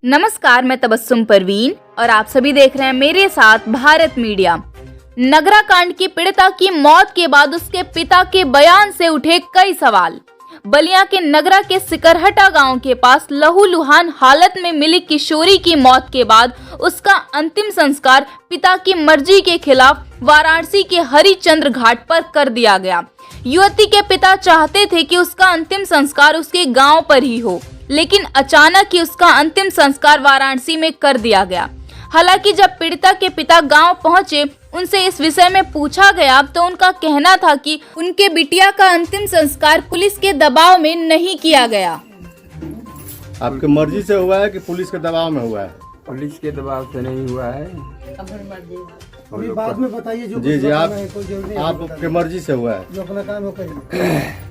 नमस्कार, मैं तबस्सुम परवीन और आप सभी देख रहे हैं मेरे साथ भारत मीडिया। नगरा कांड की पीड़िता की मौत के बाद उसके पिता के बयान से उठे कई सवाल। बलिया के नगरा के सिकरहटा गांव के पास लहूलुहान हालत में मिली किशोरी की मौत के बाद उसका अंतिम संस्कार पिता की मर्जी के खिलाफ वाराणसी के हरिश्चंद्र घाट पर कर दिया गया। युवती के पिता चाहते थे कि उसका अंतिम संस्कार उसके गांव पर ही हो, लेकिन अचानक ही उसका अंतिम संस्कार वाराणसी में कर दिया गया। हालांकि जब पीड़िता के पिता गांव पहुंचे, उनसे इस विषय में पूछा गया तो उनका कहना था कि उनके बिटिया का अंतिम संस्कार पुलिस के दबाव में नहीं किया गया। आपकी मर्जी से हुआ है कि पुलिस के दबाव में हुआ है? पुलिस के दबाव से नहीं हुआ है। अभी बाद में बताइए जो जी आपके मर्जी से हुआ है। जो अपना काम है करिए।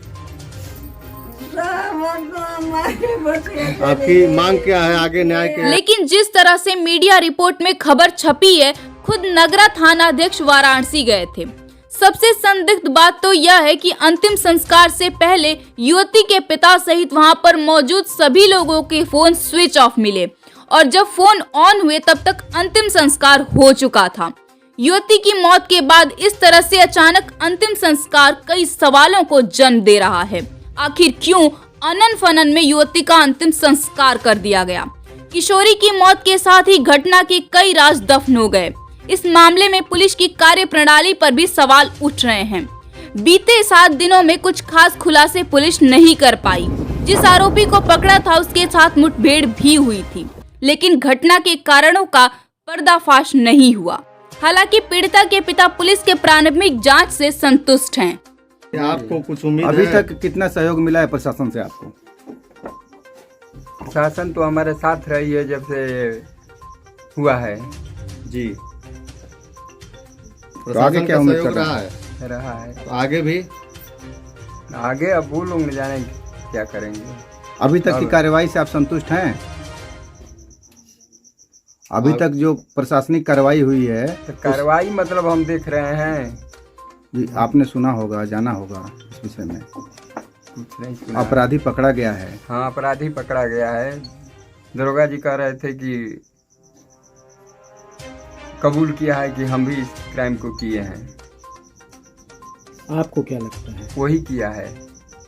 आपकी मांग क्या है आगे न्याय के? लेकिन जिस तरह से मीडिया रिपोर्ट में खबर छपी है, खुद नगरा थाना अध्यक्ष वाराणसी गए थे। सबसे संदिग्ध बात तो यह है कि अंतिम संस्कार से पहले युवती के पिता सहित वहां पर मौजूद सभी लोगों के फोन स्विच ऑफ मिले और जब फोन ऑन हुए तब तक अंतिम संस्कार हो चुका था। युवती की मौत के बाद इस तरह से अचानक अंतिम संस्कार कई सवालों को जन्म दे रहा है। आखिर क्यों अनन फनन में युवती का अंतिम संस्कार कर दिया गया? किशोरी की मौत के साथ ही घटना के कई राज दफन हो गए। इस मामले में पुलिस की कार्यप्रणाली पर भी सवाल उठ रहे हैं। बीते 7 दिनों में कुछ खास खुलासे पुलिस नहीं कर पाई। जिस आरोपी को पकड़ा था उसके साथ मुठभेड़ भी हुई थी, लेकिन घटना के कारणों का पर्दाफाश नहीं हुआ। हालांकि पीड़िता के पिता पुलिस के प्रारंभिक जांच से संतुष्ट हैं। आपको कुछ उम्मीद अभी है? तक कितना सहयोग मिला है प्रशासन से आपको? शासन तो हमारे साथ रही है जब से हुआ है जी। तो आगे क्या उम्मीद कर रहा है? रहा है तो आगे भी आगे अब वो लोग न जाने क्या करेंगे। अभी तक की कार्यवाही से आप संतुष्ट हैं? अभी तक जो प्रशासनिक कार्रवाई हुई है तो कार्रवाई मतलब हम देख रहे हैं जी, आपने सुना होगा, जाना होगा इस विषय में? कुछ नहीं सुना। अपराधी पकड़ा गया है। हाँ, अपराधी पकड़ा गया है। दरोगा जी कह रहे थे कि कबूल किया है कि हम भी इस क्राइम को किए हैं। आपको क्या लगता है? वही किया है।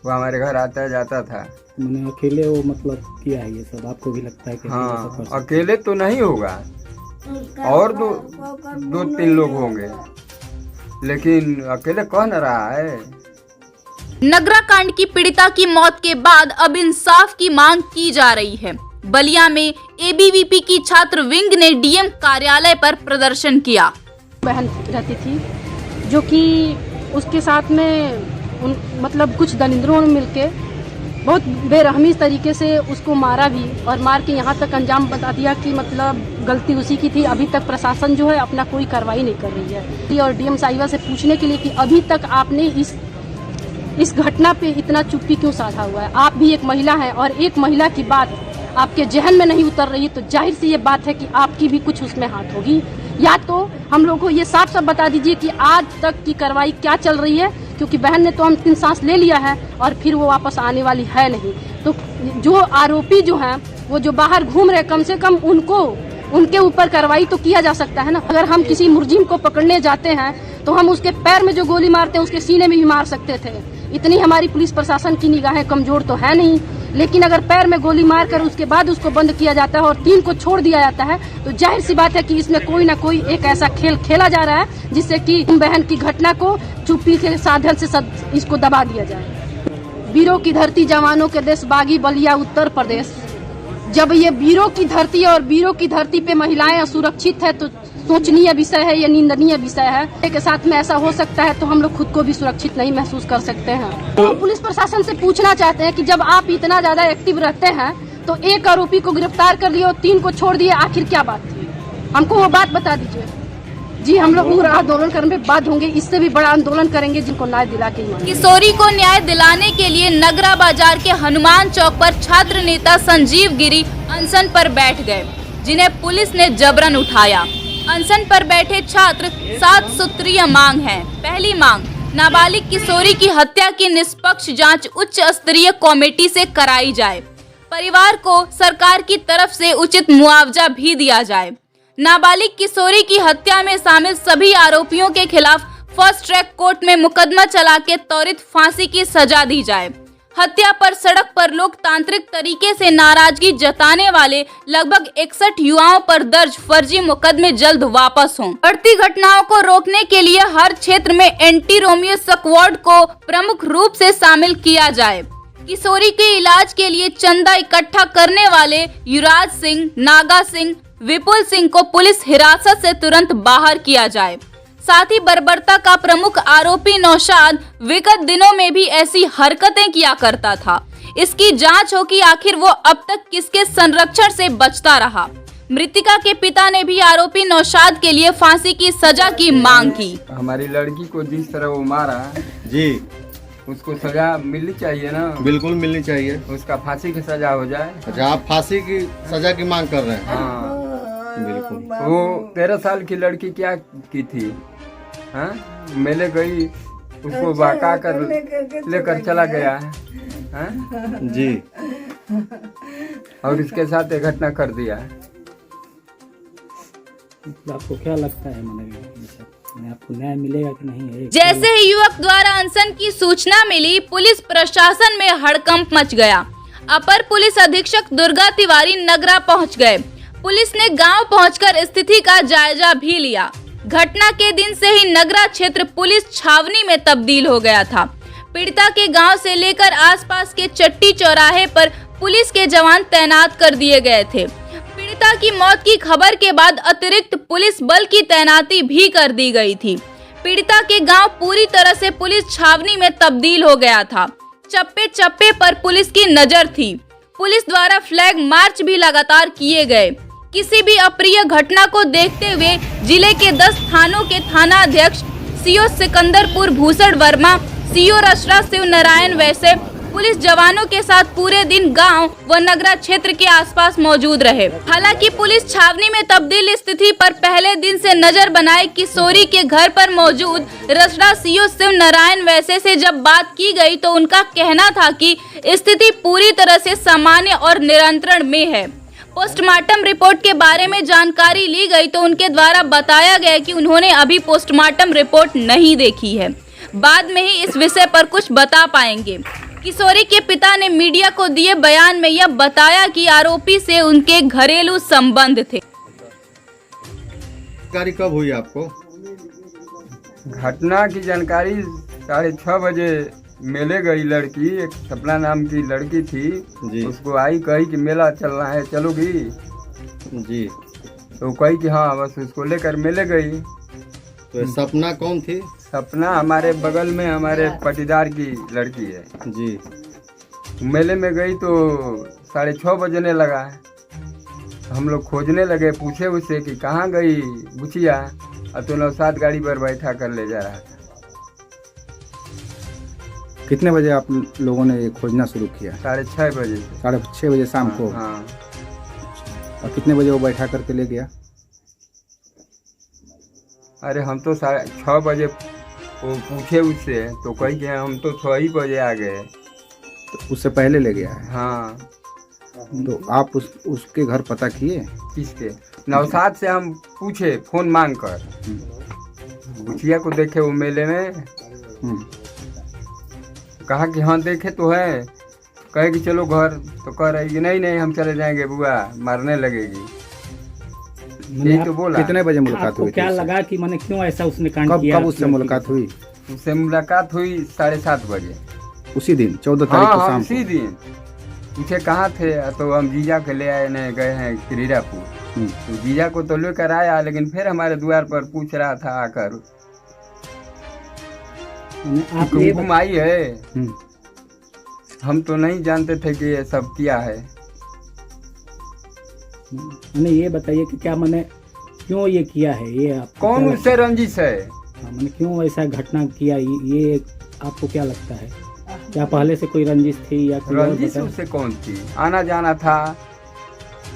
वो हमारे घर आता जाता था। मैंने अकेले वो मतलब किया है ये सब? आपको भी लगता है कि हाँ, अकेले तो नहीं होगा, और दो तीन लोग होंगे, लेकिन अकेले कौन रहा है? नगरा कांड की पीड़िता की मौत के बाद अब इंसाफ की मांग की जा रही है। बलिया में एबीवीपी की छात्र विंग ने डीएम कार्यालय पर प्रदर्शन किया। बहन रहती थी जो कि उसके साथ में मतलब कुछ दरिंद्रों ने मिलके बहुत बेरहमी तरीके से उसको मारा भी, और मार के यहाँ तक अंजाम बता दिया कि मतलब गलती उसी की थी। अभी तक प्रशासन जो है अपना कोई कार्रवाई नहीं कर रही है। और डीएम साहिबा से पूछने के लिए कि अभी तक आपने इस घटना पे इतना चुप्पी क्यों साधा हुआ है? आप भी एक महिला हैं और एक महिला की बात आपके जहन में नहीं उतर रही, तो जाहिर सी ये बात है कि आपकी भी कुछ उसमें हाथ होगी। या तो हम लोगों को ये साफ साफ बता दीजिए कि आज तक की कार्रवाई क्या चल रही है, क्योंकि बहन ने तो अंतिम सांस ले लिया है और फिर वो वापस आने वाली है नहीं। तो जो आरोपी जो हैं वो जो बाहर घूम रहे, कम से कम उनके ऊपर कार्रवाई तो किया जा सकता है ना। अगर हम किसी मुलजिम को पकड़ने जाते हैं तो हम उसके पैर में जो गोली मारते हैं उसके सीने में भी मार सकते थे। इतनी हमारी पुलिस प्रशासन की निगाहें कमजोर तो है नहीं, लेकिन अगर पैर में गोली मारकर उसके बाद उसको बंद किया जाता है और 3 को छोड़ दिया जाता है, तो जाहिर सी बात है कि इसमें कोई ना कोई एक ऐसा खेल खेला जा रहा है जिससे कि बहन की घटना को चुप्पी के साधन से इसको दबा दिया जाए। वीरों की धरती, जवानों के देश, बागी बलिया उत्तर प्रदेश। जब ये वीरों की धरती और वीरों की धरती पे महिलाएं असुरक्षित है तो सोचनीय विषय है, ये निंदनीय विषय है। के साथ में ऐसा हो सकता है तो हम लोग खुद को भी सुरक्षित नहीं महसूस कर सकते हैं। तो पुलिस प्रशासन से पूछना चाहते हैं कि जब आप इतना ज्यादा एक्टिव रहते हैं तो एक आरोपी को गिरफ्तार कर लिया और 3 को छोड़ दिए, आखिर क्या बात थी? हमको वो बात बता दीजिए। जी, हम लोग उग्र आंदोलन करने में बाध्य होंगे, इससे भी बड़ा आंदोलन करेंगे जिनको न्याय दिला के ही। किशोरी को न्याय दिलाने के लिए नगरा बाजार के हनुमान चौक पर छात्र नेता संजीव गिरी अनशन पर बैठ गए, जिन्हें पुलिस ने जबरन उठाया। अनशन पर बैठे छात्र 7 सूत्रीय मांग है। पहली मांग, नाबालिग किशोरी की हत्या की निष्पक्ष जांच उच्च स्तरीय कमेटी से कराई जाए। परिवार को सरकार की तरफ से उचित मुआवजा भी दिया जाए। नाबालिग किशोरी की हत्या में शामिल सभी आरोपियों के खिलाफ फर्स्ट ट्रैक कोर्ट में मुकदमा चला के त्वरित फांसी की सजा दी जाए। हत्या पर सड़क पर लोकतांत्रिक तरीके से नाराजगी जताने वाले लगभग 61 युवाओं पर दर्ज फर्जी मुकदमे जल्द वापस हों। बढ़ती घटनाओं को रोकने के लिए हर क्षेत्र में एंटी रोमियो स्क्वाड को प्रमुख रूप से शामिल किया जाए। किशोरी के इलाज के लिए चंदा इकट्ठा करने वाले युवराज सिंह, नागा सिंह, विपुल सिंह को पुलिस हिरासत से तुरंत बाहर किया जाए। साथ ही बर्बरता का प्रमुख आरोपी नौशाद विगत दिनों में भी ऐसी हरकतें किया करता था। इसकी जांच हो कि आखिर वो अब तक किसके संरक्षण से बचता रहा। मृतिका के पिता ने भी आरोपी नौशाद के लिए फांसी की सजा की मांग की। हमारी लड़की को जिस तरह वो मारा जी, उसको सजा मिलनी चाहिए ना। बिल्कुल मिलनी चाहिए। उसका फांसी की सजा हो जाए। अच्छा, आप फांसी की सजा की मांग कर रहे हैं? हाँ बिल्कुल। वो 13 साल की लड़की क्या की थी, हाँ मेले गई, उसको बहका कर लेकर चला गया है, हाँ? जी। और इसके साथ ये घटना कर दिया है। आपको क्या लगता है आपको न्याय मिलेगा कि नहीं है? जैसे ही युवक द्वारा अनशन की सूचना मिली, पुलिस प्रशासन में हड़कंप मच गया। अपर पुलिस अधीक्षक दुर्गा तिवारी नगरा पहुंच गए। पुलिस ने गांव पहुंचकर स्थिति का जायजा भी लिया। घटना के दिन से ही नगरा क्षेत्र पुलिस छावनी में तब्दील हो गया था। पीड़िता के गांव से लेकर आसपास के चट्टी चौराहे पर पुलिस के जवान तैनात कर दिए गए थे। पीड़िता की मौत की खबर के बाद अतिरिक्त पुलिस बल की तैनाती भी कर दी गई थी। पीड़िता के गांव पूरी तरह से पुलिस छावनी में तब्दील हो गया था। चप्पे चप्पे पर पुलिस की नजर थी। पुलिस द्वारा फ्लैग मार्च भी लगातार किए गए। किसी भी अप्रिय घटना को देखते हुए जिले के 10 थानों के थाना अध्यक्ष सीओ सिकंदरपुर भूषण वर्मा, सीओ रसरा शिव नारायण वैसे पुलिस जवानों के साथ पूरे दिन गांव व नगरा क्षेत्र के आसपास मौजूद रहे। हालांकि पुलिस छावनी में तब्दील स्थिति पर पहले दिन से नजर बनाए किशोरी के घर पर मौजूद रसरा सीओ शिव नारायण वैसे से जब बात की गई तो उनका कहना था कि स्थिति पूरी तरह से सामान्य और नियंत्रण में है। पोस्टमार्टम रिपोर्ट के बारे में जानकारी ली गई तो उनके द्वारा बताया गया कि उन्होंने अभी पोस्टमार्टम रिपोर्ट नहीं देखी है, बाद में ही इस विषय पर कुछ बता पाएंगे। किशोरी के पिता ने मीडिया को दिए बयान में यह बताया कि आरोपी से उनके घरेलू संबंध थे। जानकारी कब हुई आपको? घटना की जानकारी 6:30 बजे मेले गई लड़की, एक सपना नाम की लड़की थी जी। उसको आई, कही कि मेला चल रहा है, चलोगी? जी। तो कही कि हाँ, बस उसको लेकर मेले गई। तो ये सपना कौन थी? सपना हमारे बगल में हमारे पटीदार की लड़की है जी। मेले में गई तो 6:30 बजने लगा। हम लोग खोजने लगे, पूछे उससे कि कहाँ गई बुचिया, तो नौसाद गाड़ी पर बैठा कर ले जा रहा था। कितने बजे आप लोगों ने ये खोजना शुरू किया? 6:30 बजे। 6:30 बजे शाम को? हाँ। और कितने बजे वो बैठा करके ले गया? अरे हम तो 6:30 बजे वो पूछे उससे तो कही कि हम तो 6 ही बजे आ गए। तो उससे पहले ले गया है? हाँ। तो आप उसके घर पता किए? किसके? नौसाद से हम पूछे फोन मांग कर। बुचिया को देखे वो मेले में, कहा कि हाँ देखे तो है। कहे कि चलो घर, तो कह रही कि नहीं हम चले जाएंगे, बुआ मारने लगेगी। यही तो बोला। कितने बजे मुलाकात हुई? क्या लगा कि मैंने क्यों ऐसा उसने कांड किया? कब उससे मुलाकात हुई? उससे मुलाकात हुई 7:30 बजे उसी दिन 14 तारीख को शाम उसी दिन। पूछे कहाँ थे, तो हम जीजा के ले आए ने गए हैं क्रीडापुर। तो जीजा को तो लेकर आया, लेकिन फिर हमारे द्वार पर पूछ रहा था आकर कुमकुम आई है। हम तो नहीं जानते थे कि ये सब किया है। मैंने ये बताइए कि क्या मैंने क्यों ये किया है? ये आप कौन उससे रंजिश है? मैंने क्यों ऐसा घटना किया, ये आपको क्या लगता है? क्या पहले से कोई रंजिश थी या रंजिश उससे कौन थी? आना जाना था।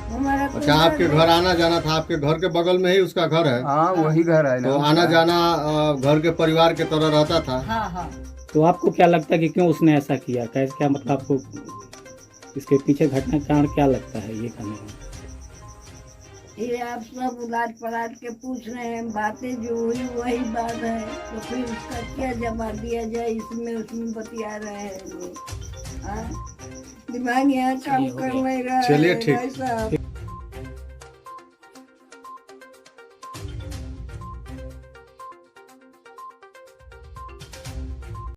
अच्छा, आपके घर आना जाना था? आपके घर के बगल में ही उसका घर है? हाँ वही घर है ना। तो आना जाना घर के परिवार के तरह रहता था? तो आपको क्या लगता है कि क्यों उसने ऐसा किया? कैसे, क्या मतलब आपको इसके पीछे घटना का कारण क्या लगता है, ये कहने का? ये आप सब उलाट पलाट के पूछ रहे हैं, बातें जो हुई वही बात है, तो फिर उसका क्या जवाब दिया जाए? इसमें उसमें बतिया रहे हैं लोग। हाँ? दिमाग यहाँ काम कर नहीं रहा है चलिए, ठीक। भाई साहब।